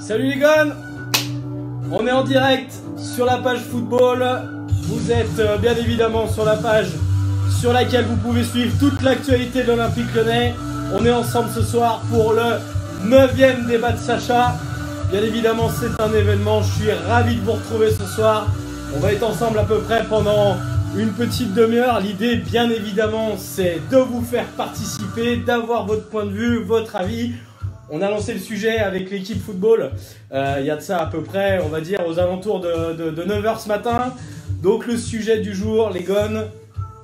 Salut les gars, on est en direct sur la page football. Vous êtes bien évidemment sur la page sur laquelle vous pouvez suivre toute l'actualité de l'Olympique Lyonnais. On est ensemble ce soir pour le 9e débat de Sacha. Bien évidemment c'est un événement, je suis ravi de vous retrouver ce soir. On va être ensemble à peu près pendant une petite demi-heure. L'idée bien évidemment c'est de vous faire participer, d'avoir votre point de vue, votre avis. On a lancé le sujet avec l'équipe football, il y a de ça à peu près, on va dire, aux alentours de 9h ce matin. Donc le sujet du jour, les gones,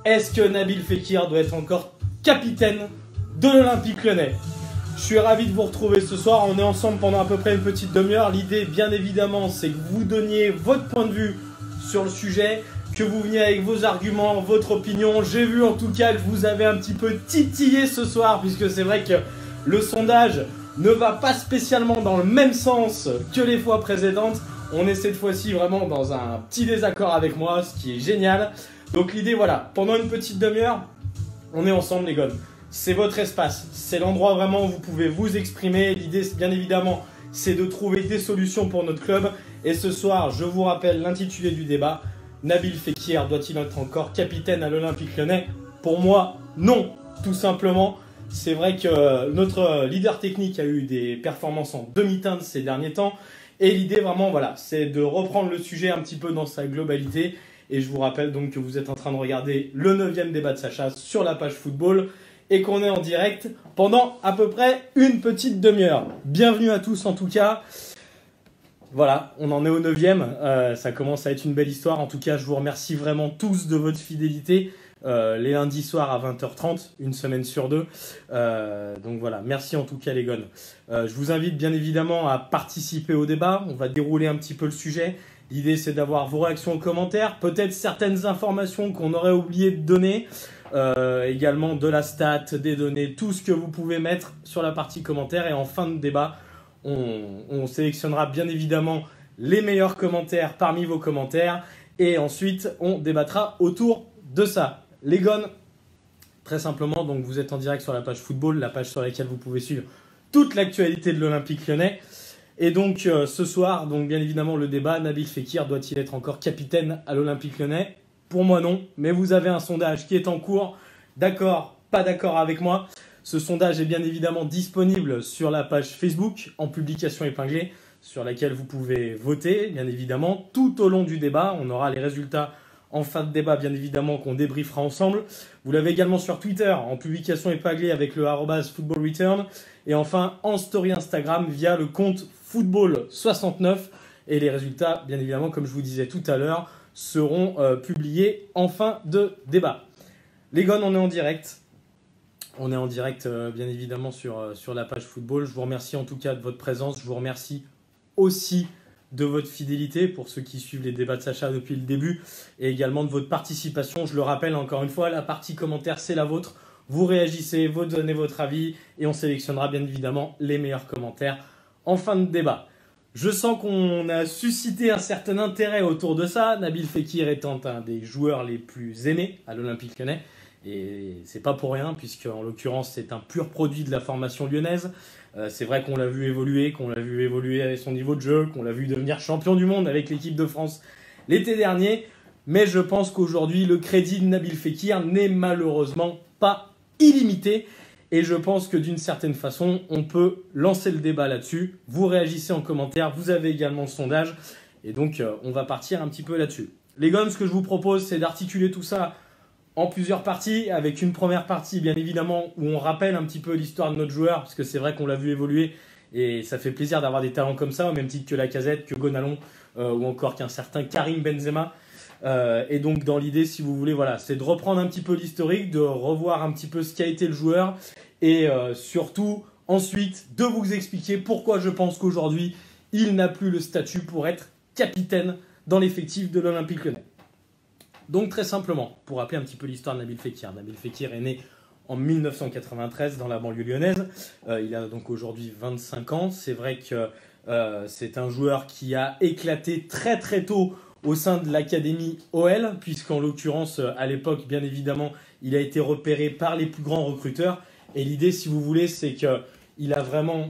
est-ce que Nabil Fekir doit être encore capitaine de l'Olympique Lyonnais? Je suis ravi de vous retrouver ce soir, on est ensemble pendant à peu près une petite demi-heure. L'idée, bien évidemment, c'est que vous donniez votre point de vue sur le sujet, que vous veniez avec vos arguments, votre opinion. J'ai vu en tout cas que vous avez un petit peu titillé ce soir, puisque c'est vrai que le sondage ne va pas spécialement dans le même sens que les fois précédentes. On est cette fois-ci vraiment dans un petit désaccord avec moi, ce qui est génial. Donc l'idée, voilà, pendant une petite demi-heure, on est ensemble les gars. C'est votre espace, c'est l'endroit vraiment où vous pouvez vous exprimer. L'idée, bien évidemment, c'est de trouver des solutions pour notre club. Et ce soir, je vous rappelle l'intitulé du débat. Nabil Fekir doit-il être encore capitaine à l'Olympique Lyonnais? Pour moi, non, tout simplement. C'est vrai que notre leader technique a eu des performances en demi-teinte ces derniers temps. Et l'idée vraiment, voilà, c'est de reprendre le sujet un petit peu dans sa globalité. Et je vous rappelle donc que vous êtes en train de regarder le 9e débat de Sacha sur la page football. Et qu'on est en direct pendant à peu près une petite demi-heure. Bienvenue à tous en tout cas. Voilà, on en est au 9e. Ça commence à être une belle histoire. En tout cas, je vous remercie vraiment tous de votre fidélité. Les lundis soirs à 20h30, une semaine sur deux. Donc voilà, merci en tout cas les gones. Je vous invite bien évidemment à participer au débat. On va dérouler un petit peu le sujet. L'idée c'est d'avoir vos réactions aux commentaires, peut-être certaines informations qu'on aurait oublié de donner, également de la stat, des données, tout ce que vous pouvez mettre sur la partie commentaires. Et en fin de débat, on sélectionnera bien évidemment les meilleurs commentaires parmi vos commentaires. Et ensuite, on débattra autour de ça. Les gones, très simplement, donc vous êtes en direct sur la page football, la page sur laquelle vous pouvez suivre toute l'actualité de l'Olympique Lyonnais. Et donc ce soir, donc bien évidemment le débat, Nabil Fekir doit-il être encore capitaine à l'Olympique Lyonnais? Pour moi non, mais vous avez un sondage qui est en cours. D'accord, pas d'accord avec moi. Ce sondage est bien évidemment disponible sur la page Facebook en publication épinglée, sur laquelle vous pouvez voter, bien évidemment. Tout au long du débat, on aura les résultats en fin de débat, bien évidemment, qu'on débriefera ensemble. Vous l'avez également sur Twitter, en publication épinglée avec le @footballreturn. Et enfin, en story Instagram via le compte football69. Et les résultats, bien évidemment, comme je vous disais tout à l'heure, seront publiés en fin de débat. Les gars, on est en direct. On est en direct, bien évidemment, sur la page football. Je vous remercie en tout cas de votre présence. Je vous remercie aussi de votre fidélité pour ceux qui suivent les débats de Sacha depuis le début et également de votre participation. Je le rappelle encore une fois, la partie commentaire, c'est la vôtre. Vous réagissez, vous donnez votre avis et on sélectionnera bien évidemment les meilleurs commentaires en fin de débat. Je sens qu'on a suscité un certain intérêt autour de ça, Nabil Fekir étant un des joueurs les plus aimés à l'Olympique Lyonnais. Et c'est pas pour rien, puisque en l'occurrence c'est un pur produit de la formation lyonnaise. C'est vrai qu'on l'a vu évoluer avec son niveau de jeu, qu'on l'a vu devenir champion du monde avec l'équipe de France l'été dernier. Mais je pense qu'aujourd'hui le crédit de Nabil Fekir n'est malheureusement pas illimité. Et je pense que d'une certaine façon, on peut lancer le débat là-dessus. Vous réagissez en commentaire, vous avez également le sondage. Et donc on va partir un petit peu là-dessus. Les gars, ce que je vous propose, c'est d'articuler tout ça en plusieurs parties, avec une première partie bien évidemment où on rappelle un petit peu l'histoire de notre joueur, parce que c'est vrai qu'on l'a vu évoluer et ça fait plaisir d'avoir des talents comme ça, au même titre que Lacazette, que Gonalon ou encore qu'un certain Karim Benzema. Et donc dans l'idée, si vous voulez, voilà, c'est de reprendre un petit peu l'historique, de revoir un petit peu ce qu'a été le joueur et surtout ensuite de vous expliquer pourquoi je pense qu'aujourd'hui il n'a plus le statut pour être capitaine dans l'effectif de l'Olympique Lyonnais. Donc très simplement, pour rappeler un petit peu l'histoire de Nabil Fekir. Nabil Fekir est né en 1993 dans la banlieue lyonnaise. Il a donc aujourd'hui 25 ans. C'est vrai que c'est un joueur qui a éclaté très très tôt au sein de l'académie OL, puisqu'en l'occurrence, à l'époque, bien évidemment, il a été repéré par les plus grands recruteurs. Et l'idée, si vous voulez, c'est qu'il a vraiment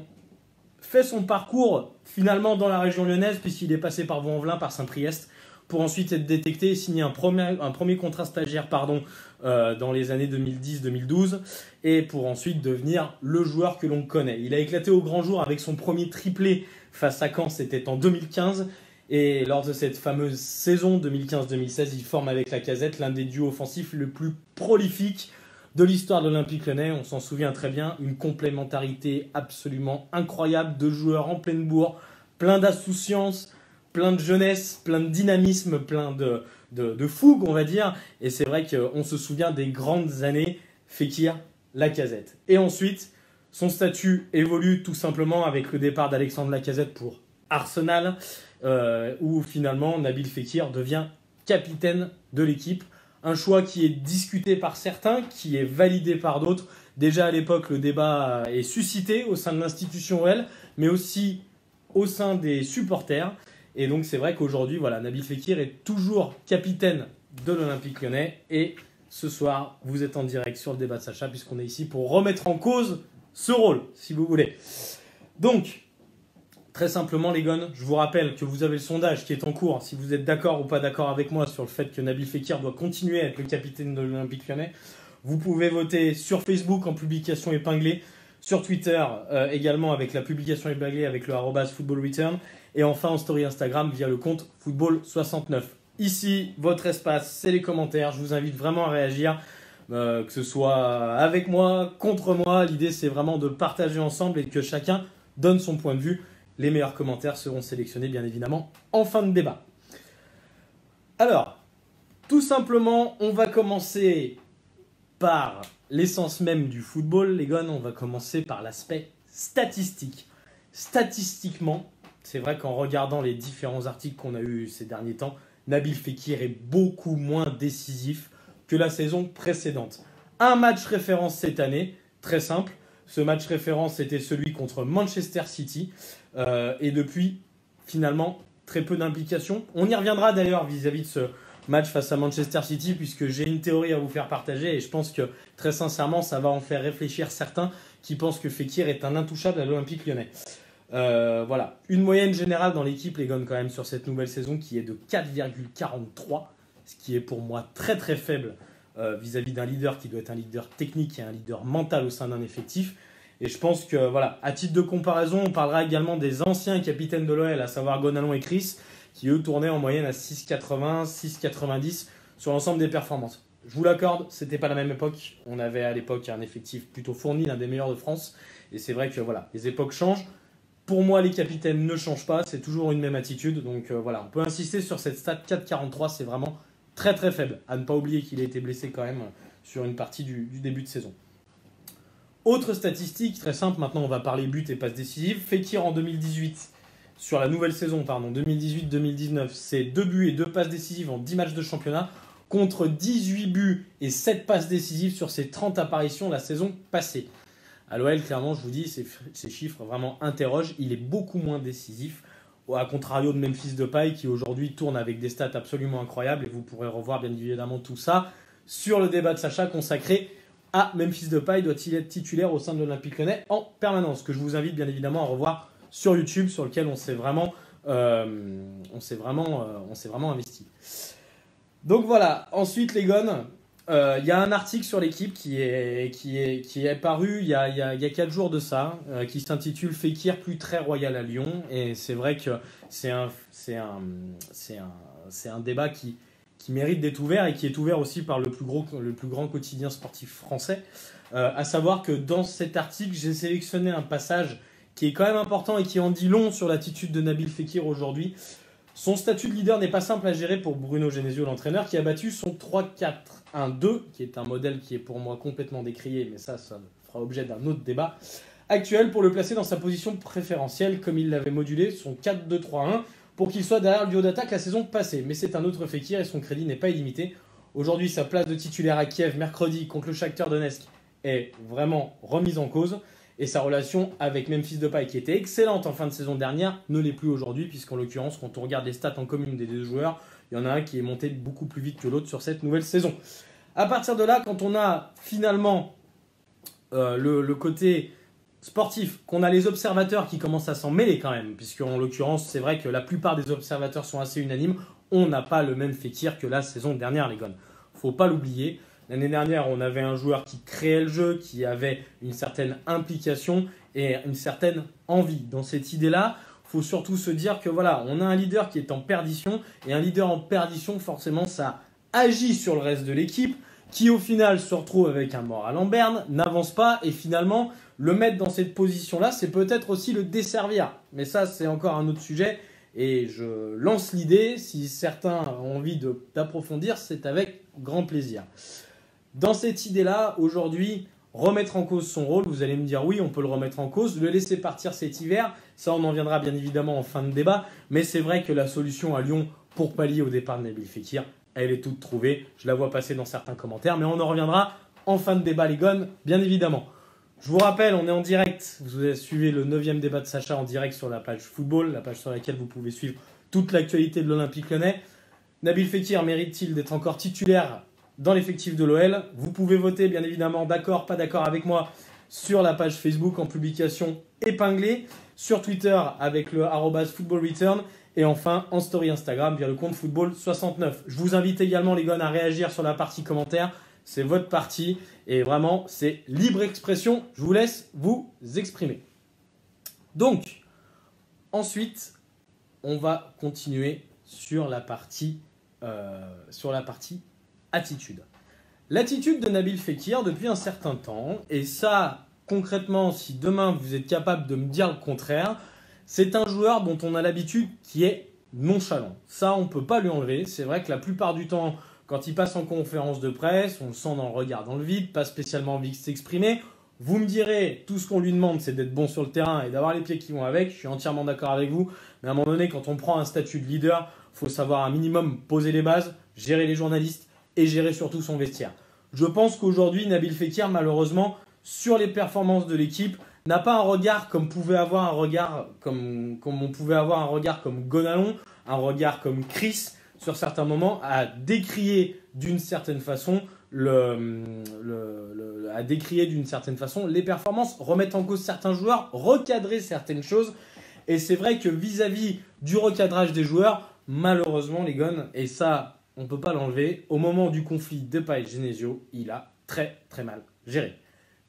fait son parcours finalement dans la région lyonnaise puisqu'il est passé par Vaux-en-Velin, par Saint-Priest, pour ensuite être détecté et signer un premier contrat stagiaire dans les années 2010-2012 et pour ensuite devenir le joueur que l'on connaît. Il a éclaté au grand jour avec son premier triplé face à Caen, c'était en 2015. Et lors de cette fameuse saison 2015-2016, il forme avec Lacazette l'un des duos offensifs le plus prolifique de l'histoire de l'Olympique Lyonnais. On s'en souvient très bien, une complémentarité absolument incroyable, de joueurs en pleine bourre, plein d'insouciance, plein de jeunesse, plein de dynamisme, plein de fougue, on va dire. Et c'est vrai qu'on se souvient des grandes années Fekir, Lacazette. Et ensuite, son statut évolue tout simplement avec le départ d'Alexandre Lacazette pour Arsenal, où finalement Nabil Fekir devient capitaine de l'équipe. Un choix qui est discuté par certains, qui est validé par d'autres. Déjà à l'époque, le débat est suscité au sein de l'institution OL, mais aussi au sein des supporters. Et donc c'est vrai qu'aujourd'hui, voilà, Nabil Fekir est toujours capitaine de l'Olympique Lyonnais. Et ce soir, vous êtes en direct sur le débat de Sacha, puisqu'on est ici pour remettre en cause ce rôle, si vous voulez. Donc, très simplement les gars, je vous rappelle que vous avez le sondage qui est en cours. Si vous êtes d'accord ou pas d'accord avec moi sur le fait que Nabil Fekir doit continuer à être le capitaine de l'Olympique Lyonnais, vous pouvez voter sur Facebook en publication épinglée, sur Twitter également avec la publication épinglée avec le @footballreturn et enfin en story Instagram via le compte football69. Ici, votre espace, c'est les commentaires. Je vous invite vraiment à réagir, que ce soit avec moi, contre moi. L'idée, c'est vraiment de partager ensemble et que chacun donne son point de vue. Les meilleurs commentaires seront sélectionnés, bien évidemment, en fin de débat. Alors, tout simplement, on va commencer par l'essence même du football, les gars. On va commencer par l'aspect statistique. Statistiquement, c'est vrai qu'en regardant les différents articles qu'on a eus ces derniers temps, Nabil Fekir est beaucoup moins décisif que la saison précédente. Un match référence cette année, très simple. Ce match référence, c'était celui contre Manchester City. Et depuis, finalement, très peu d'implications. On y reviendra d'ailleurs vis-à-vis de ce match face à Manchester City, puisque j'ai une théorie à vous faire partager. Et je pense que, très sincèrement, ça va en faire réfléchir certains qui pensent que Fekir est un intouchable à l'Olympique Lyonnais. Voilà, une moyenne générale dans l'équipe, les gars, quand même, sur cette nouvelle saison, qui est de 4,43, ce qui est pour moi très très faible vis-à-vis d'un leader qui doit être un leader technique et un leader mental au sein d'un effectif. Et je pense que, voilà, à titre de comparaison, on parlera également des anciens capitaines de l'OL, à savoir Gonalon et Chris, qui eux tournaient en moyenne à 6,80, 6,90 sur l'ensemble des performances. Je vous l'accorde, c'était pas la même époque. On avait à l'époque un effectif plutôt fourni, l'un des meilleurs de France. Et c'est vrai que, voilà, les époques changent. Pour moi, les capitaines ne changent pas, c'est toujours une même attitude. Donc voilà, on peut insister sur cette stat 4,43, c'est vraiment très très faible. À ne pas oublier qu'il a été blessé quand même sur une partie du début de saison. Autre statistique, très simple, maintenant on va parler buts et passes décisives. Fekir en 2018, sur la nouvelle saison, 2018-2019, c'est 2 buts et 2 passes décisives en 10 matchs de championnat, contre 18 buts et 7 passes décisives sur ses 30 apparitions la saison passée. À l'OL, clairement, je vous dis, ces chiffres vraiment interrogent. Il est beaucoup moins décisif, à contrario de Memphis Depay, qui aujourd'hui tourne avec des stats absolument incroyables. Et vous pourrez revoir bien évidemment tout ça sur le débat de Sacha consacré à Memphis Depay. Doit-il être titulaire au sein de l'Olympique Lyonnais en permanence? Que je vous invite bien évidemment à revoir sur YouTube, sur lequel on s'est vraiment investi. Donc voilà, ensuite les gones. Il y a un article sur l'équipe qui est paru il y a 4 jours de ça, qui s'intitule Fekir plus très royal à Lyon. Et c'est vrai que c'est un débat qui mérite d'être ouvert et qui est ouvert aussi par le plus grand quotidien sportif français. À savoir que dans cet article, j'ai sélectionné un passage qui est quand même important et qui en dit long sur l'attitude de Nabil Fekir aujourd'hui. Son statut de leader n'est pas simple à gérer pour Bruno Genesio, l'entraîneur, qui a battu son 3-4-1-2, qui est un modèle qui est pour moi complètement décrié, mais ça fera objet d'un autre débat, actuel pour le placer dans sa position préférentielle, comme il l'avait modulé, son 4-2-3-1, pour qu'il soit derrière le duo d'attaque la saison passée. Mais c'est un autre Fekir et son crédit n'est pas illimité. Aujourd'hui, sa place de titulaire à Kiev mercredi contre le Shakhtar Donetsk est vraiment remise en cause. Et sa relation avec Memphis Depay, qui était excellente en fin de saison dernière, ne l'est plus aujourd'hui, puisqu'en l'occurrence, quand on regarde les stats en commune des deux joueurs, il y en a un qui est monté beaucoup plus vite que l'autre sur cette nouvelle saison. À partir de là, quand on a finalement le côté sportif, qu'on a les observateurs qui commencent à s'en mêler quand même, puisque en l'occurrence, c'est vrai que la plupart des observateurs sont assez unanimes, on n'a pas le même Fekir que la saison dernière, les gars. Faut pas l'oublier. L'année dernière, on avait un joueur qui créait le jeu, qui avait une certaine implication et une certaine envie. Dans cette idée-là, il faut surtout se dire que voilà, on a un leader qui est en perdition, et un leader en perdition, forcément, ça agit sur le reste de l'équipe, qui au final se retrouve avec un moral en berne, n'avance pas, et finalement, le mettre dans cette position-là, c'est peut-être aussi le desservir. Mais ça, c'est encore un autre sujet, et je lance l'idée, si certains ont envie d'approfondir, c'est avec grand plaisir. Dans cette idée-là, aujourd'hui, remettre en cause son rôle, vous allez me dire oui, on peut le remettre en cause, le laisser partir cet hiver, ça on en viendra bien évidemment en fin de débat, mais c'est vrai que la solution à Lyon pour pallier au départ de Nabil Fekir, elle est toute trouvée, je la vois passer dans certains commentaires, mais on en reviendra en fin de débat les gones, bien évidemment. Je vous rappelle, on est en direct, vous suivez le 9e débat de Sacha en direct sur la page football, la page sur laquelle vous pouvez suivre toute l'actualité de l'Olympique Lyonnais. Nabil Fekir mérite-t-il d'être encore titulaire dans l'effectif de l'OL? Vous pouvez voter bien évidemment d'accord, pas d'accord avec moi sur la page Facebook en publication épinglée, sur Twitter avec le @footballreturn et enfin en story Instagram via le compte football69. Je vous invite également les gars à réagir sur la partie commentaires, c'est votre partie et vraiment c'est libre expression, je vous laisse vous exprimer. Donc ensuite on va continuer sur la partie attitude. L'attitude de Nabil Fekir depuis un certain temps, et ça concrètement si demain vous êtes capable de me dire le contraire, c'est un joueur dont on a l'habitude qui est nonchalant. Ça on ne peut pas lui enlever, c'est vrai que la plupart du temps quand il passe en conférence de presse, on le sent dans le regard dans le vide, pas spécialement envie de s'exprimer. Vous me direz, tout ce qu'on lui demande c'est d'être bon sur le terrain et d'avoir les pieds qui vont avec, je suis entièrement d'accord avec vous, mais à un moment donné quand on prend un statut de leader, il faut savoir un minimum poser les bases, gérer les journalistes, et gérer surtout son vestiaire. Je pense qu'aujourd'hui, Nabil Fekir, malheureusement, sur les performances de l'équipe, n'a pas un regard comme on pouvait avoir un regard comme Gonalon, un regard comme Chris, sur certains moments, à décrier d'une certaine façon les performances, remettre en cause certains joueurs, recadrer certaines choses. Et c'est vrai que vis-à-vis du recadrage des joueurs, malheureusement, les gones, et ça, on ne peut pas l'enlever, au moment du conflit Depay-Genesio, il a très très mal géré.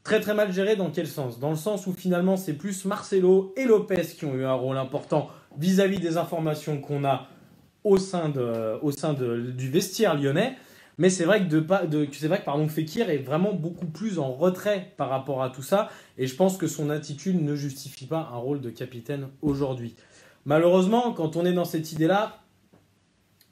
Très très mal géré dans quel sens? Dans le sens où finalement c'est plus Marcelo et Lopez qui ont eu un rôle important vis-à-vis des informations qu'on a au sein du vestiaire lyonnais. Mais c'est vrai que Fekir est vraiment beaucoup plus en retrait par rapport à tout ça. Et je pense que son attitude ne justifie pas un rôle de capitaine aujourd'hui. Malheureusement, quand on est dans cette idée-là,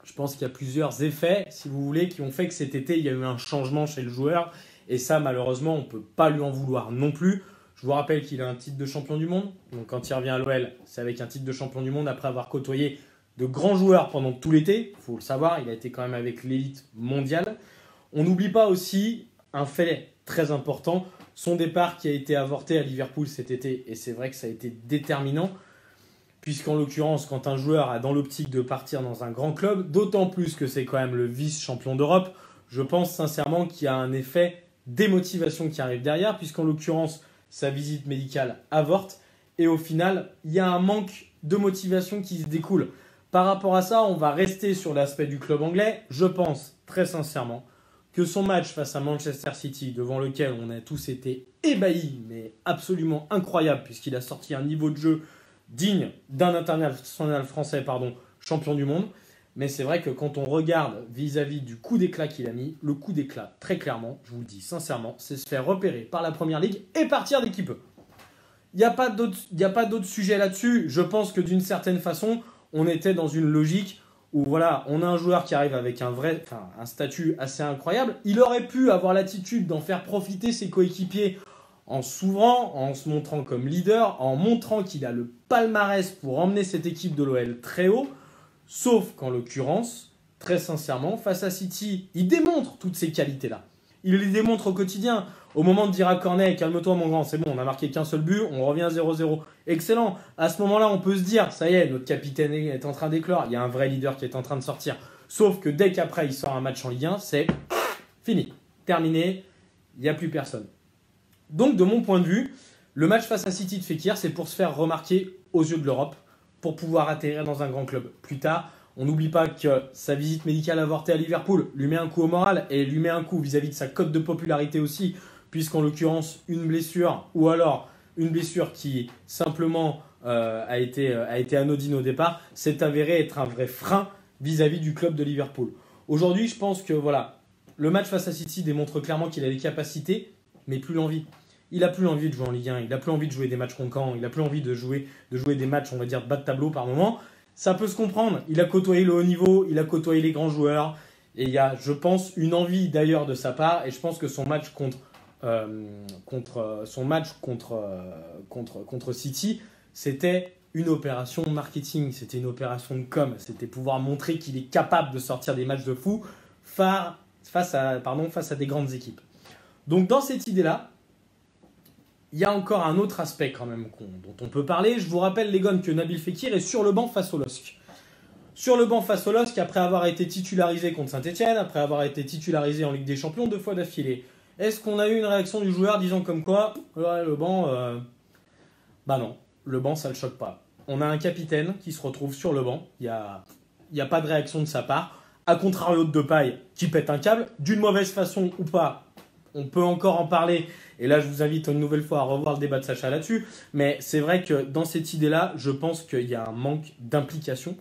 je pense qu'il y a plusieurs effets, si vous voulez, qui ont fait que cet été, il y a eu un changement chez le joueur. Et ça, malheureusement, on ne peut pas lui en vouloir non plus. Je vous rappelle qu'il a un titre de champion du monde. Donc quand il revient à l'OL, c'est avec un titre de champion du monde après avoir côtoyé de grands joueurs pendant tout l'été. Il faut le savoir, il a été quand même avec l'élite mondiale. On n'oublie pas aussi un fait très important, son départ qui a été avorté à Liverpool cet été. Et c'est vrai que ça a été déterminant. Puisqu'en l'occurrence, quand un joueur a dans l'optique de partir dans un grand club, d'autant plus que c'est quand même le vice-champion d'Europe, je pense sincèrement qu'il y a un effet démotivation qui arrive derrière, puisqu'en l'occurrence, sa visite médicale avorte, et au final, il y a un manque de motivation qui se découle. Par rapport à ça, on va rester sur l'aspect du club anglais. Je pense très sincèrement que son match face à Manchester City, devant lequel on a tous été ébahis, mais absolument incroyable, puisqu'il a sorti un niveau de jeu digne d'un international français, champion du monde. Mais c'est vrai que quand on regarde vis-à-vis du coup d'éclat qu'il a mis, le coup d'éclat, très clairement, je vous le dis sincèrement, c'est se faire repérer par la Première Ligue et partir dès qu'il peut. Il n'y a pas d'autre sujet là-dessus. Je pense que d'une certaine façon, on était dans une logique où voilà, on a un joueur qui arrive avec un statut assez incroyable. Il aurait pu avoir l'attitude d'en faire profiter ses coéquipiers en s'ouvrant, en se montrant comme leader, en montrant qu'il a le palmarès pour emmener cette équipe de l'OL très haut. Sauf qu'en l'occurrence, très sincèrement, face à City, il démontre toutes ces qualités-là. Il les démontre au quotidien. Au moment de dire à Cornet, calme-toi mon grand, c'est bon, on n'a marqué qu'un seul but, on revient à 0-0. Excellent. À ce moment-là, on peut se dire, ça y est, notre capitaine est en train d'éclore. Il y a un vrai leader qui est en train de sortir. Sauf que dès qu'après, il sort un match en Ligue 1, c'est fini, terminé, il n'y a plus personne. Donc, de mon point de vue, Le match face à City de Fekir, c'est pour se faire remarquer aux yeux de l'Europe, pour pouvoir atterrir dans un grand club plus tard. On n'oublie pas que sa visite médicale avortée à Liverpool lui met un coup au moral et lui met un coup vis-à-vis de sa cote de popularité aussi, puisqu'en l'occurrence, une blessure ou alors une blessure qui simplement a été anodine au départ, s'est avéré être un vrai frein vis-à-vis du club de Liverpool. Aujourd'hui, je pense que voilà, le match face à City démontre clairement qu'il a les capacités, mais plus l'envie. Il n'a plus envie de jouer en Ligue 1, il n'a plus envie de jouer des matchs conquants, il n'a plus envie de jouer des matchs, on va dire, bas de tableau par moment. Ça peut se comprendre, il a côtoyé le haut niveau, il a côtoyé les grands joueurs, et il y a, je pense, une envie d'ailleurs de sa part, et je pense que son match contre City, c'était une opération marketing, c'était une opération de com, c'était pouvoir montrer qu'il est capable de sortir des matchs de fou face à des grandes équipes. Donc dans cette idée-là, il y a encore un autre aspect quand même dont on peut parler. Je vous rappelle les gars que Nabil Fekir est sur le banc face au LOSC. Sur le banc face au LOSC, après avoir été titularisé contre Saint-Etienne, après avoir été titularisé en Ligue des Champions 2 fois d'affilée. Est-ce qu'on a eu une réaction du joueur disant comme quoi ouais, le banc, bah non, le banc ça le choque pas. On a un capitaine qui se retrouve sur le banc, il n'y a pas de réaction de sa part. A contrario de Depay qui pète un câble, d'une mauvaise façon ou pas, on peut encore en parler. Et là, je vous invite une nouvelle fois à revoir le débat de Sacha là-dessus. Mais c'est vrai que dans cette idée-là, je pense qu'il y a un manque d'implication.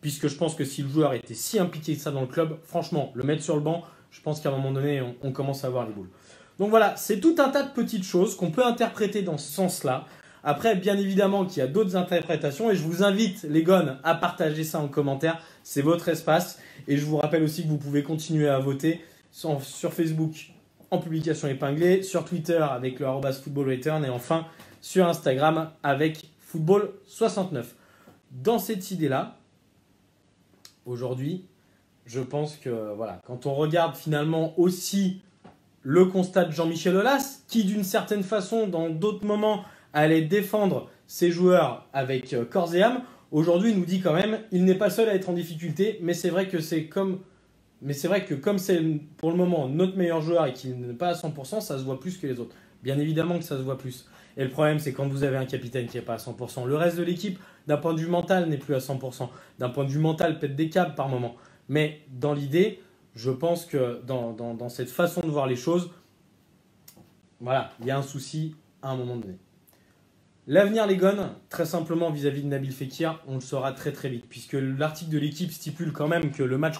Puisque je pense que si le joueur était si impliqué que ça dans le club, franchement, le mettre sur le banc, je pense qu'à un moment donné, on commence à avoir les boules. Donc voilà, c'est tout un tas de petites choses qu'on peut interpréter dans ce sens-là. Après, bien évidemment qu'il y a d'autres interprétations. Et je vous invite, les gones, à partager ça en commentaire. C'est votre espace. Et je vous rappelle aussi que vous pouvez continuer à voter sur Facebook en publication épinglée, sur Twitter avec le @footballreturn et enfin sur Instagram avec football69. Dans cette idée-là, aujourd'hui, je pense que voilà, quand on regarde finalement aussi le constat de Jean-Michel Aulas, qui d'une certaine façon, dans d'autres moments, allait défendre ses joueurs avec corps et âme, aujourd'hui il nous dit quand même, il n'est pas seul à être en difficulté, mais c'est vrai que comme c'est pour le moment notre meilleur joueur et qu'il n'est pas à 100%, ça se voit plus que les autres. Bien évidemment que ça se voit plus. Et le problème, c'est quand vous avez un capitaine qui n'est pas à 100%. Le reste de l'équipe, d'un point de vue mental, n'est plus à 100%. D'un point de vue mental, pète des câbles par moment. Mais dans l'idée, je pense que dans cette façon de voir les choses, voilà, il y a un souci à un moment donné. L'avenir, les gones, très simplement vis-à-vis de Nabil Fekir, on le saura très très vite. Puisque l'article de l'équipe stipule quand même que le match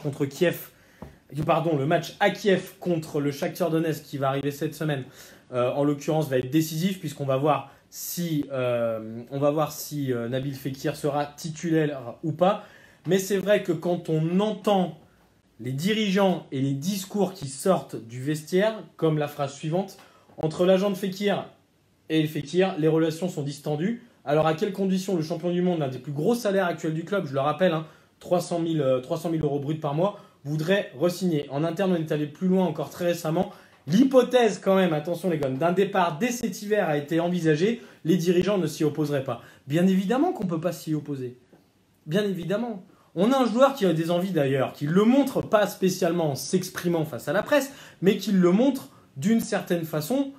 à Kiev contre le Shakhtar Donetsk qui va arriver cette semaine, en l'occurrence, va être décisif puisqu'on va voir si Nabil Fekir sera titulaire ou pas. Mais c'est vrai que quand on entend les dirigeants et les discours qui sortent du vestiaire, comme la phrase suivante, entre l'agent de Fekir et le Fekir, les relations sont distendues. Alors à quelles conditions le champion du monde, l'un des plus gros salaires actuels du club, je le rappelle, 300 000 euros bruts par mois, voudrait re-signer. En interne, on est allé plus loin encore très récemment. L'hypothèse quand même, attention les gars, d'un départ dès cet hiver a été envisagée. Les dirigeants ne s'y opposeraient pas. Bien évidemment qu'on ne peut pas s'y opposer. Bien évidemment. On a un joueur qui a des envies d'ailleurs, qui le montre pas spécialement en s'exprimant face à la presse, mais qui le montre d'une certaine façon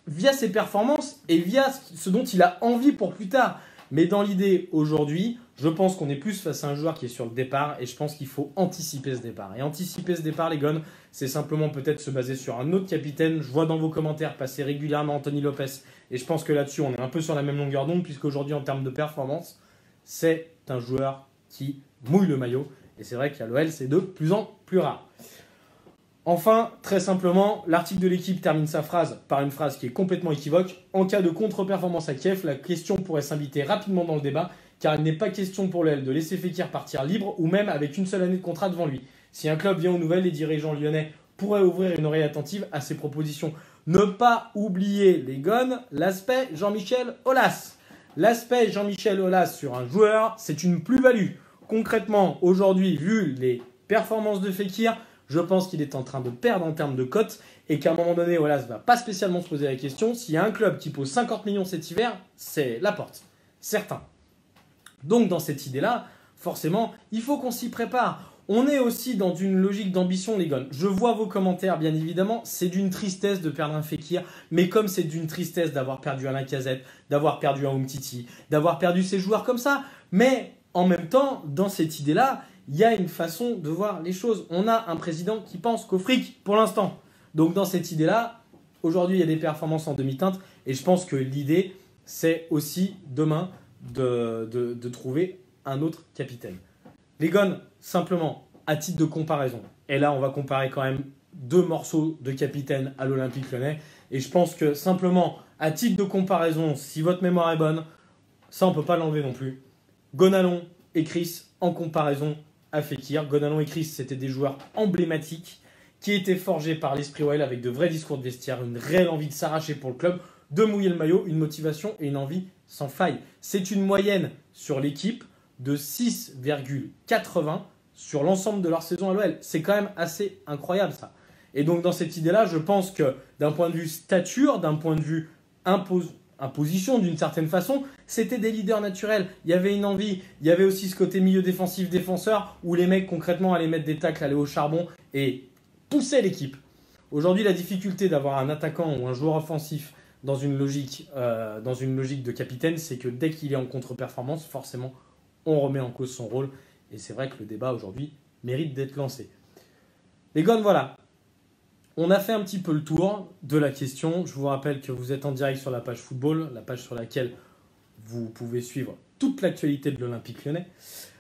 via ses performances et via ce dont il a envie pour plus tard. Mais dans l'idée, aujourd'hui, je pense qu'on est plus face à un joueur qui est sur le départ et je pense qu'il faut anticiper ce départ. Et anticiper ce départ, les gones, c'est simplement peut-être se baser sur un autre capitaine. Je vois dans vos commentaires passer régulièrement Anthony Lopez et je pense que là-dessus, on est un peu sur la même longueur d'onde puisqu'aujourd'hui, en termes de performance, c'est un joueur qui mouille le maillot. Et c'est vrai qu'à l'OL, c'est de plus en plus rare. Enfin, très simplement, l'article de l'équipe termine sa phrase par une phrase qui est complètement équivoque. En cas de contre-performance à Kiev, la question pourrait s'inviter rapidement dans le débat, car il n'est pas question pour l'OL de laisser Fekir partir libre ou même avec une seule année de contrat devant lui. Si un club vient aux nouvelles, les dirigeants lyonnais pourraient ouvrir une oreille attentive à ses propositions. Ne pas oublier, les gones, l'aspect Jean-Michel Aulas. L'aspect Jean-Michel Aulas sur un joueur, c'est une plus-value. Concrètement, aujourd'hui, vu les performances de Fekir, je pense qu'il est en train de perdre en termes de cote et qu'à un moment donné, Aulas ne va pas spécialement se poser la question. S'il y a un club qui pose 50 millions cet hiver, c'est Laporte. Certain. Donc dans cette idée-là, forcément, il faut qu'on s'y prépare. On est aussi dans une logique d'ambition, les gars. Je vois vos commentaires, bien évidemment. C'est d'une tristesse de perdre un Fekir, mais comme c'est d'une tristesse d'avoir perdu un Lacazette, d'avoir perdu un Umtiti, d'avoir perdu ces joueurs comme ça. Mais en même temps, dans cette idée-là, il y a une façon de voir les choses. On a un président qui pense qu'au fric pour l'instant. Donc dans cette idée-là, aujourd'hui, il y a des performances en demi-teinte. Et je pense que l'idée, c'est aussi demain de trouver un autre capitaine. Les Gones, simplement, à titre de comparaison, et là on va comparer quand même deux morceaux de capitaine à l'Olympique Lyonnais, et je pense que simplement, à titre de comparaison, si votre mémoire est bonne, ça on ne peut pas l'enlever non plus. Gonalons et Chris en comparaison à Fekir. Gonalons et Chris, c'était des joueurs emblématiques qui étaient forgés par l'esprit OL avec de vrais discours de vestiaire, une réelle envie de s'arracher pour le club, de mouiller le maillot, une motivation et une envie sans faille. C'est une moyenne sur l'équipe de 6,80 sur l'ensemble de leur saison à l'OL. C'est quand même assez incroyable ça. Et donc dans cette idée-là, je pense que d'un point de vue stature, d'un point de vue imposition d'une certaine façon, c'était des leaders naturels. Il y avait une envie, il y avait aussi ce côté milieu défensif-défenseur où les mecs concrètement allaient mettre des tacles, allaient au charbon et poussaient l'équipe. Aujourd'hui, la difficulté d'avoir un attaquant ou un joueur offensif dans une logique de capitaine, c'est que dès qu'il est en contre-performance, forcément, on remet en cause son rôle. Et c'est vrai que le débat aujourd'hui mérite d'être lancé. Les Gones, voilà. On a fait un petit peu le tour de la question. Je vous rappelle que vous êtes en direct sur la page football, la page sur laquelle vous pouvez suivre toute l'actualité de l'Olympique Lyonnais.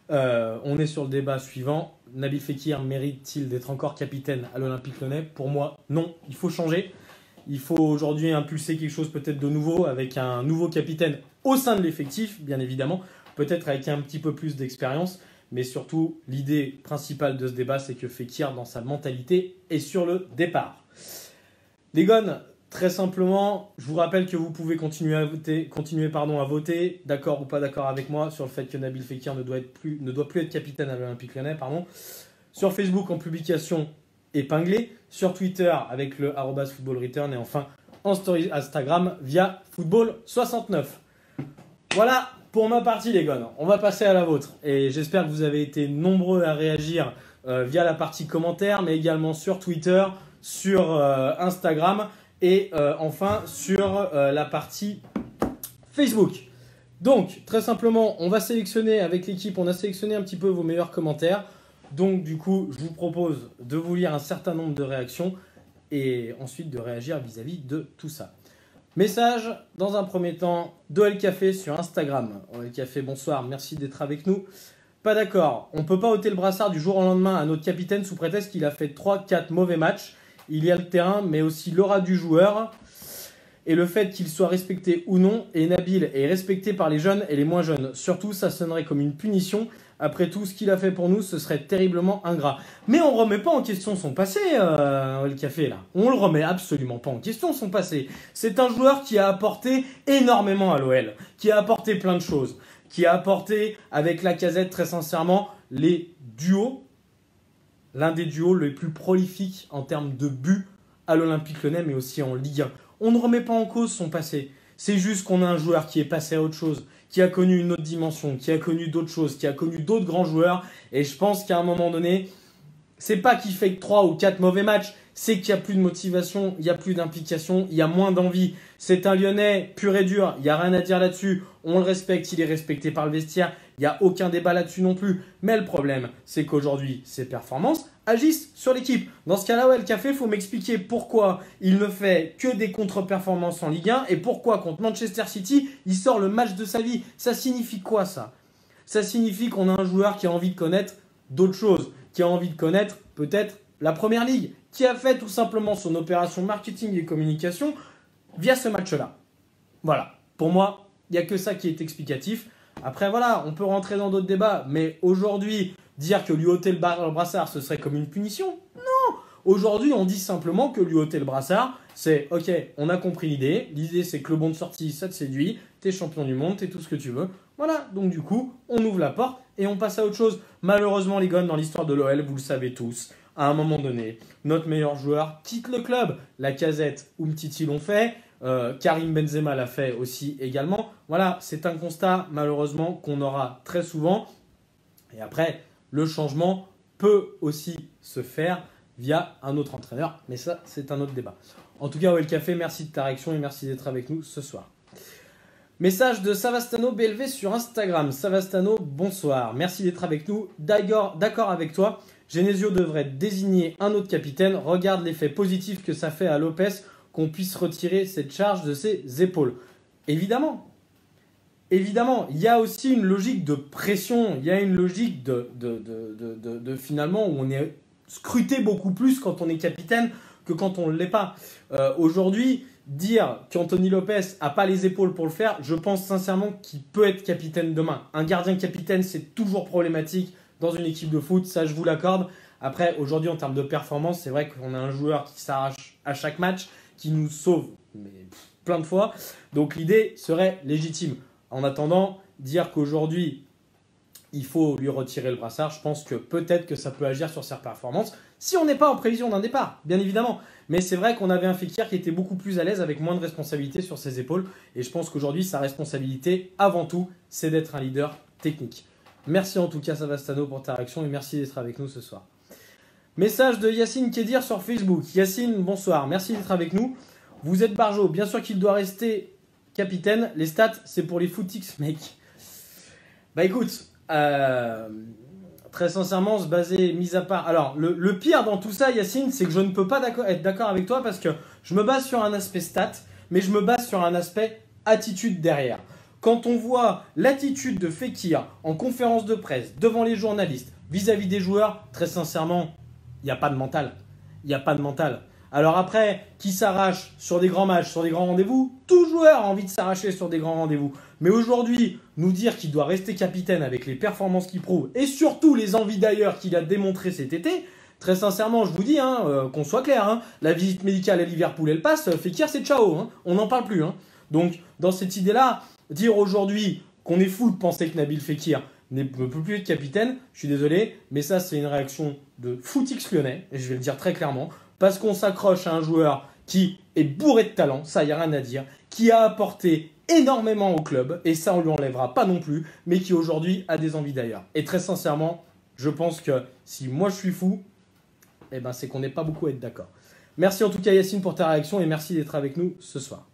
On est sur le débat suivant. Nabil Fekir mérite-t-il d'être encore capitaine à l'Olympique Lyonnais? Pour moi, non. Il faut changer. Il faut aujourd'hui impulser quelque chose peut-être de nouveau avec un nouveau capitaine au sein de l'effectif, bien évidemment. Peut-être avec un petit peu plus d'expérience. Mais surtout, l'idée principale de ce débat, c'est que Fekir, dans sa mentalité, est sur le départ. Les Gones, très simplement, je vous rappelle que vous pouvez continuer à voter, d'accord ou pas d'accord avec moi, sur le fait que Nabil Fekir ne doit plus être capitaine à l'Olympique Lyonnais. Sur Facebook, en publication épinglée. Sur Twitter, avec le @footballreturn. Et enfin, en story Instagram, via football69. Voilà pour ma partie, les Gones. On va passer à la vôtre. Et j'espère que vous avez été nombreux à réagir via la partie commentaires, mais également sur Twitter, sur Instagram et enfin sur la partie Facebook. Donc, très simplement, on va sélectionner avec l'équipe, on a sélectionné un petit peu vos meilleurs commentaires. Donc, du coup, je vous propose de vous lire un certain nombre de réactions et ensuite de réagir vis-à-vis de tout ça. Message, dans un premier temps, d'OL Café sur Instagram. OL Café, bonsoir, merci d'être avec nous. Pas d'accord, on ne peut pas ôter le brassard du jour au lendemain à notre capitaine sous prétexte qu'il a fait 3-4 mauvais matchs. Il y a le terrain, mais aussi l'aura du joueur et le fait qu'il soit respecté ou non. Et Nabil est respecté par les jeunes et les moins jeunes. Surtout, ça sonnerait comme une punition. Après tout ce qu'il a fait pour nous, ce serait terriblement ingrat. Mais on ne remet pas en question son passé, le café, là. On ne le remet absolument pas en question, son passé. C'est un joueur qui a apporté énormément à l'OL, qui a apporté plein de choses, qui a apporté, avec Lacazette, très sincèrement, les duos, l'un des duos les plus prolifiques en termes de buts à l'Olympique Lyonnais, mais aussi en Ligue 1. On ne remet pas en cause son passé. C'est juste qu'on a un joueur qui est passé à autre chose, qui a connu une autre dimension, qui a connu d'autres choses, qui a connu d'autres grands joueurs. Et je pense qu'à un moment donné, c'est pas qu'il fait que 3 ou 4 mauvais matchs, c'est qu'il n'y a plus de motivation, il n'y a plus d'implication, il y a moins d'envie. C'est un Lyonnais pur et dur, il n'y a rien à dire là-dessus. On le respecte, il est respecté par le vestiaire, il n'y a aucun débat là-dessus non plus. Mais le problème, c'est qu'aujourd'hui, ses performances agissent sur l'équipe. Dans ce cas-là, OL Café, il faut m'expliquer pourquoi il ne fait que des contre-performances en Ligue 1 et pourquoi contre Manchester City, il sort le match de sa vie. Ça signifie quoi ça? Ça signifie qu'on a un joueur qui a envie de connaître d'autres choses, qui a envie de connaître peut-être la Première Ligue, qui a fait tout simplement son opération marketing et communication via ce match-là. Voilà, pour moi, il n'y a que ça qui est explicatif. Après, voilà, on peut rentrer dans d'autres débats, mais aujourd'hui, dire que lui ôter le brassard, ce serait comme une punition? Non! Aujourd'hui, on dit simplement que lui ôter le brassard, c'est « Ok, on a compris l'idée. L'idée, c'est que le bon de sortie, ça te séduit. T'es champion du monde, t'es tout ce que tu veux. » Voilà, donc du coup, on ouvre la porte et on passe à autre chose. Malheureusement, les Gones, dans l'histoire de l'OL, vous le savez tous, à un moment donné, notre meilleur joueur quitte le club. Lacazette, Umtiti l'ont fait. Karim Benzema l'a fait aussi également. Voilà, c'est un constat malheureusement qu'on aura très souvent. Et après, le changement peut aussi se faire via un autre entraîneur. Mais ça, c'est un autre débat. En tout cas, OL Café, merci de ta réaction et merci d'être avec nous ce soir. Message de Savastano BLV sur Instagram. Savastano, bonsoir. Merci d'être avec nous. D'accord avec toi. Genesio devrait désigner un autre capitaine. Regarde l'effet positif que ça fait à Lopez qu'on puisse retirer cette charge de ses épaules. Évidemment. Évidemment, il y a aussi une logique de pression. Il y a une logique de finalement où on est scruté beaucoup plus quand on est capitaine que quand on ne l'est pas. Aujourd'hui, dire qu'Anthony Lopez n'a pas les épaules pour le faire, je pense sincèrement qu'il peut être capitaine demain. Un gardien capitaine, c'est toujours problématique dans une équipe de foot, ça je vous l'accorde. Après, aujourd'hui, en termes de performance, c'est vrai qu'on a un joueur qui s'arrache à chaque match, qui nous sauve plein de fois. Donc l'idée serait légitime. En attendant, dire qu'aujourd'hui, il faut lui retirer le brassard, je pense que peut-être que ça peut agir sur ses performances, si on n'est pas en prévision d'un départ, bien évidemment. Mais c'est vrai qu'on avait un Fekir qui était beaucoup plus à l'aise avec moins de responsabilités sur ses épaules. Et je pense qu'aujourd'hui, sa responsabilité, avant tout, c'est d'être un leader technique. Merci en tout cas, Savastano, pour ta réaction et merci d'être avec nous ce soir. Message de Yacine Kedir sur Facebook. Yacine, bonsoir, merci d'être avec nous. Vous êtes Barjo, bien sûr qu'il doit rester capitaine. Les stats, c'est pour les footix, mec. Bah écoute, très sincèrement, se baser, mis à part... Alors, le pire dans tout ça, Yacine, c'est que je ne peux pas être d'accord avec toi parce que je me base sur un aspect stat, mais je me base sur un aspect attitude derrière. Quand on voit l'attitude de Fekir en conférence de presse, devant les journalistes, vis-à-vis des joueurs, très sincèrement, il n'y a pas de mental. Il n'y a pas de mental. Alors après, qui s'arrache sur des grands matchs, sur des grands rendez-vous, tout joueur a envie de s'arracher sur des grands rendez-vous. Mais aujourd'hui, nous dire qu'il doit rester capitaine avec les performances qu'il prouve et surtout les envies d'ailleurs qu'il a démontré cet été, très sincèrement, je vous dis, qu'on soit clair, la visite médicale à Liverpool, elle passe, Fekir, c'est ciao, on n'en parle plus. Donc, dans cette idée-là, dire aujourd'hui qu'on est fou de penser que Nabil Fekir ne peut plus être capitaine, je suis désolé, mais ça, c'est une réaction de footix lyonnais, et je vais le dire très clairement, parce qu'on s'accroche à un joueur qui est bourré de talent, ça, il n'y a rien à dire, qui a apporté énormément au club, et ça, on ne lui enlèvera pas non plus, mais qui aujourd'hui a des envies d'ailleurs. Et très sincèrement, je pense que si moi je suis fou, eh ben, c'est qu'on n'est pas beaucoup à être d'accord. Merci en tout cas Yacine pour ta réaction, et merci d'être avec nous ce soir.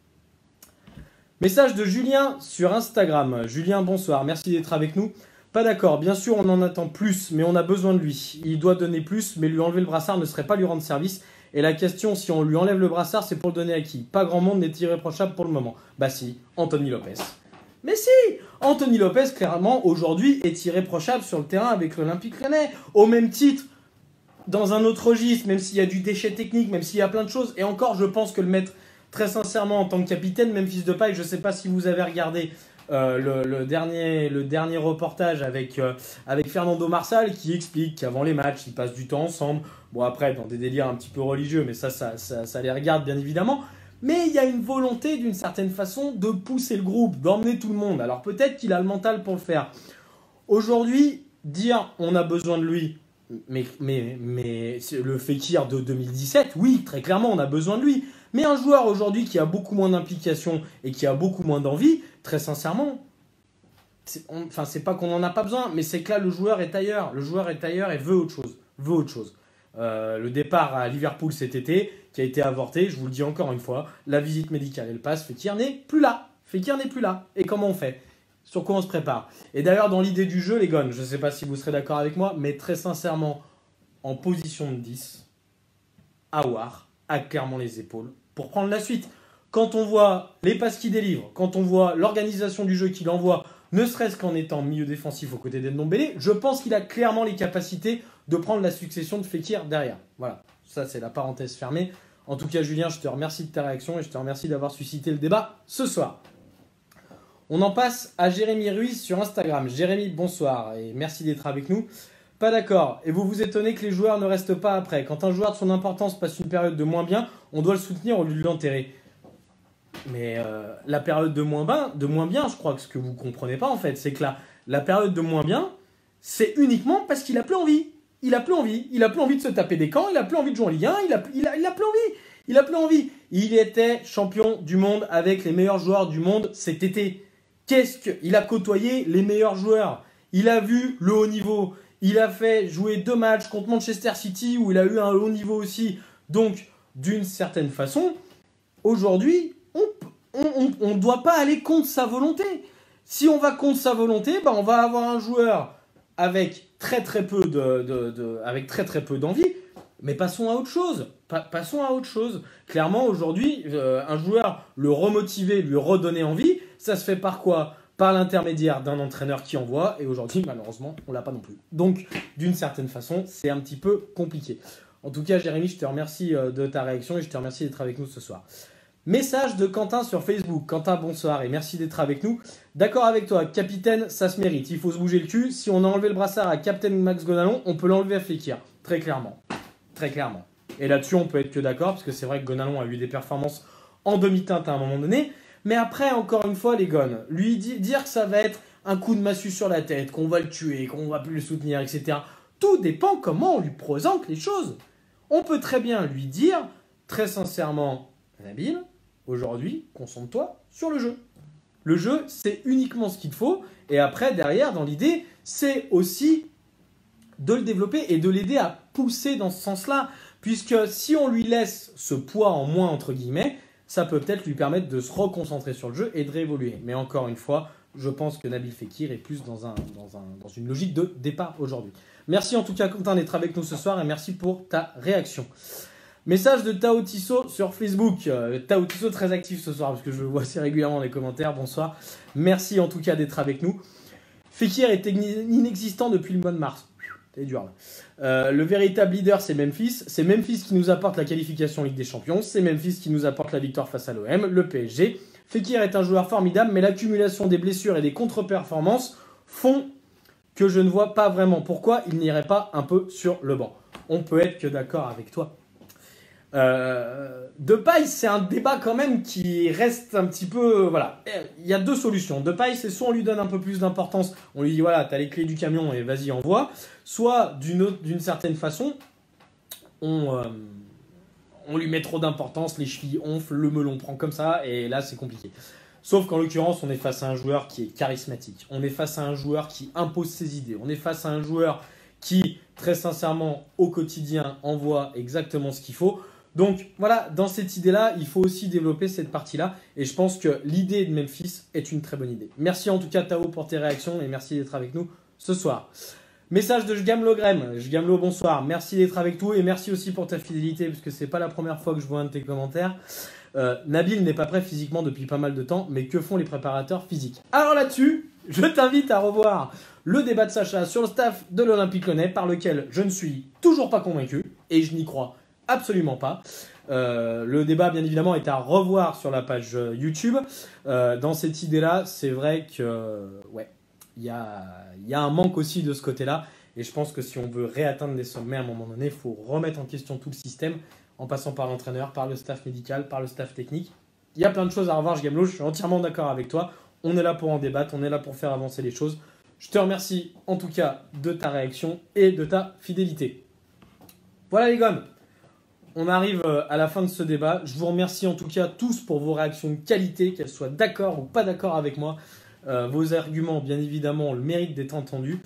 Message de Julien sur Instagram. Julien, bonsoir, merci d'être avec nous. Pas d'accord, bien sûr on en attend plus, mais on a besoin de lui. Il doit donner plus, mais lui enlever le brassard ne serait pas lui rendre service. Et la question, si on lui enlève le brassard, c'est pour le donner à qui? Pas grand monde n'est irréprochable pour le moment. Bah si, Anthony Lopez. Mais si, Anthony Lopez, clairement, aujourd'hui, est irréprochable sur le terrain avec l'Olympique Lyonnais. Au même titre, dans un autre registre, même s'il y a du déchet technique, même s'il y a plein de choses. Et encore, je pense que le mettre très sincèrement en tant que capitaine, même fils de paille, je ne sais pas si vous avez regardé le dernier reportage avec Fernando Marsal qui explique qu'avant les matchs, ils passent du temps ensemble. Bon, après, dans des délires un petit peu religieux, mais ça les regarde bien évidemment. Mais il y a une volonté, d'une certaine façon, de pousser le groupe, d'emmener tout le monde. Alors peut-être qu'il a le mental pour le faire. Aujourd'hui, dire on a besoin de lui, mais le Fekir de 2017, oui, très clairement, on a besoin de lui. Mais un joueur aujourd'hui qui a beaucoup moins d'implication et qui a beaucoup moins d'envie, très sincèrement, c'est pas qu'on n'en a pas besoin, mais c'est que là, le joueur est ailleurs. Le joueur est ailleurs et veut autre chose. Le départ à Liverpool cet été, qui a été avorté, je vous le dis encore une fois, la visite médicale, elle passe, Fekir n'est plus là. Et comment on fait? Sur quoi on se prépare? Et d'ailleurs, dans l'idée du jeu, les gars, je ne sais pas si vous serez d'accord avec moi, mais très sincèrement, en position de 10, Aouar a clairement les épaules pour prendre la suite. Quand on voit les passes qu'il délivre, quand on voit l'organisation du jeu qu'il envoie, ne serait-ce qu'en étant milieu défensif aux côtés d'Ndombele, je pense qu'il a clairement les capacités de prendre la succession de Fekir derrière. Voilà, ça c'est la parenthèse fermée. En tout cas, Julien, je te remercie de ta réaction et je te remercie d'avoir suscité le débat ce soir. On en passe à Jérémy Ruiz sur Instagram. Jérémy, bonsoir et merci d'être avec nous. Pas d'accord. Et vous vous étonnez que les joueurs ne restent pas après. Quand un joueur de son importance passe une période de moins bien, on doit le soutenir au lieu de l'enterrer. Mais la période de moins bien, je crois que ce que vous ne comprenez pas en fait, c'est que la période de moins bien, c'est uniquement parce qu'il n'a plus envie. Il n'a plus envie de se taper des camps, il n'a plus envie de jouer en Ligue 1, il a plus envie. Il était champion du monde avec les meilleurs joueurs du monde cet été. Il a côtoyé les meilleurs joueurs. Il a vu le haut niveau. Il a fait jouer 2 matchs contre Manchester City où il a eu un haut niveau aussi. Donc, d'une certaine façon, aujourd'hui, on ne doit pas aller contre sa volonté. Si on va contre sa volonté, bah on va avoir un joueur avec très peu d'envie. Mais passons à autre chose. Passons à autre chose. Clairement, aujourd'hui, un joueur, le remotiver, lui redonner envie, ça se fait par quoi? Par l'intermédiaire d'un entraîneur qui envoie. Et aujourd'hui, malheureusement, on ne l'a pas non plus. Donc, d'une certaine façon, c'est un petit peu compliqué. En tout cas, Jérémy, je te remercie de ta réaction et je te remercie d'être avec nous ce soir. Message de Quentin sur Facebook. Quentin, bonsoir et merci d'être avec nous. D'accord avec toi, capitaine, ça se mérite. Il faut se bouger le cul. Si on a enlevé le brassard à Captain Max Gonalon, on peut l'enlever à Fekir. Très clairement. Très clairement. Et là-dessus, on peut être que d'accord, parce que c'est vrai que Gonalon a eu des performances en demi-teinte à un moment donné. Mais après, encore une fois, les Gones, lui dire que ça va être un coup de massue sur la tête, qu'on va le tuer, qu'on va plus le soutenir, etc. Tout dépend comment on lui présente les choses. On peut très bien lui dire, très sincèrement, Nabil, aujourd'hui, concentre-toi sur le jeu. Le jeu, c'est uniquement ce qu'il faut. Et après, derrière, dans l'idée, c'est aussi de le développer et de l'aider à pousser dans ce sens-là. Puisque si on lui laisse ce poids en moins, entre guillemets, ça peut peut-être lui permettre de se reconcentrer sur le jeu et de réévoluer. Mais encore une fois, je pense que Nabil Fekir est plus dans une logique de départ aujourd'hui. Merci en tout cas, Quentin, d'être avec nous ce soir et merci pour ta réaction. Message de Tao Tissot sur Facebook. Tao Tissot très actif ce soir parce que je le vois assez régulièrement dans les commentaires. Bonsoir. Merci en tout cas d'être avec nous. Fekir est inexistant depuis le mois de mars. C'est dur là. Le véritable leader, c'est Memphis. C'est Memphis qui nous apporte la qualification Ligue des Champions. C'est Memphis qui nous apporte la victoire face à l'OM, le PSG. Fekir est un joueur formidable, mais l'accumulation des blessures et des contre-performances font que je ne vois pas vraiment pourquoi il n'irait pas un peu sur le banc. On peut être que d'accord avec toi. Depay, c'est un débat quand même qui reste un petit peu... Voilà, il y a 2 solutions. Depay, c'est soit on lui donne un peu plus d'importance, on lui dit voilà, t'as les clés du camion et vas-y, envoie. Soit d'une certaine façon, on lui met trop d'importance, les chevilles onflent, le melon prend comme ça, et là c'est compliqué. Sauf qu'en l'occurrence, on est face à un joueur qui est charismatique. On est face à un joueur qui impose ses idées. On est face à un joueur qui, très sincèrement, au quotidien, envoie exactement ce qu'il faut. Donc voilà, dans cette idée-là, il faut aussi développer cette partie-là. Et je pense que l'idée de Memphis est une très bonne idée. Merci en tout cas Tao pour tes réactions et merci d'être avec nous ce soir. Message de Jgamlo Grem. Jgamlo, bonsoir. Merci d'être avec nous et merci aussi pour ta fidélité parce que c'est pas la première fois que je vois un de tes commentaires. Nabil n'est pas prêt physiquement depuis pas mal de temps, mais que font les préparateurs physiques? Alors là-dessus, je t'invite à revoir le débat de Sacha sur le staff de l'Olympique Lyonnais par lequel je ne suis toujours pas convaincu et je n'y crois absolument pas. Le débat, bien évidemment, est à revoir sur la page YouTube. Dans cette idée-là, c'est vrai que ouais, il y a un manque aussi de ce côté-là. Et je pense que si on veut réatteindre des sommets à un moment donné, il faut remettre en question tout le système en passant par l'entraîneur, par le staff médical, par le staff technique. Il y a plein de choses à revoir, Jgamlo, je suis entièrement d'accord avec toi. On est là pour en débattre, on est là pour faire avancer les choses. Je te remercie en tout cas de ta réaction et de ta fidélité. Voilà les gars, on arrive à la fin de ce débat. Je vous remercie en tout cas tous pour vos réactions de qualité, qu'elles soient d'accord ou pas d'accord avec moi. Vos arguments, bien évidemment, ont le mérite d'être entendus.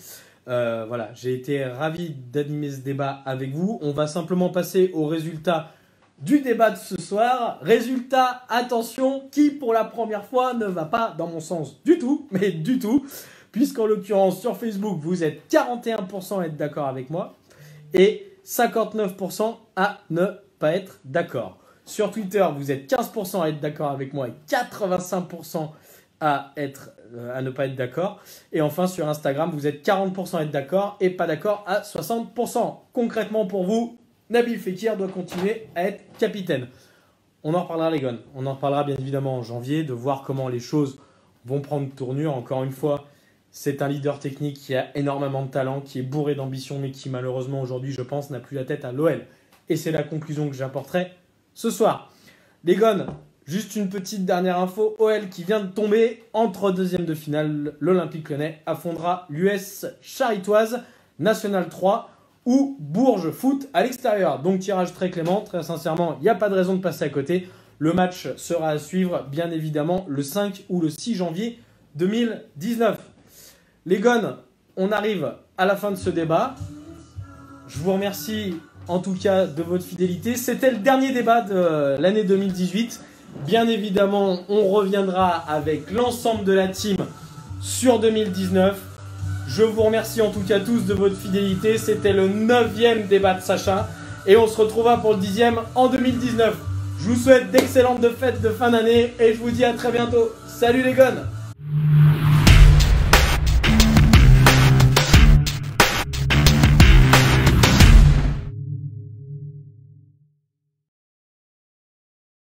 Voilà, j'ai été ravi d'animer ce débat avec vous. On va simplement passer au résultat du débat de ce soir. Résultat, attention, qui pour la première fois ne va pas dans mon sens du tout, mais du tout, puisqu'en l'occurrence sur Facebook, vous êtes 41% à être d'accord avec moi et 59% à ne pas être d'accord. Sur Twitter, vous êtes 15% à être d'accord avec moi et 85% à ne pas être d'accord. Et enfin, sur Instagram, vous êtes 40% à être d'accord et pas d'accord à 60%. Concrètement, pour vous, Nabil Fekir doit continuer à être capitaine. On en reparlera, les gars. On en reparlera bien évidemment en janvier, de voir comment les choses vont prendre tournure. Encore une fois, c'est un leader technique qui a énormément de talent, qui est bourré d'ambition, mais qui malheureusement aujourd'hui, je pense, n'a plus la tête à l'OL. Et c'est la conclusion que j'apporterai ce soir. Les gars, juste une petite dernière info, OL qui vient de tomber entre deuxième de finale. L'Olympique Lyonnais affrontera l'US Charitoise National 3 ou Bourges Foot à l'extérieur. Donc tirage très clément, très sincèrement, il n'y a pas de raison de passer à côté. Le match sera à suivre bien évidemment le 5 ou le 6 janvier 2019. Les gars, on arrive à la fin de ce débat. Je vous remercie en tout cas de votre fidélité. C'était le dernier débat de l'année 2018. Bien évidemment, on reviendra avec l'ensemble de la team sur 2019. Je vous remercie en tout cas tous de votre fidélité. C'était le 9e débat de Sacha. Et on se retrouvera pour le 10e en 2019. Je vous souhaite d'excellentes fêtes de fin d'année et je vous dis à très bientôt. Salut les gones!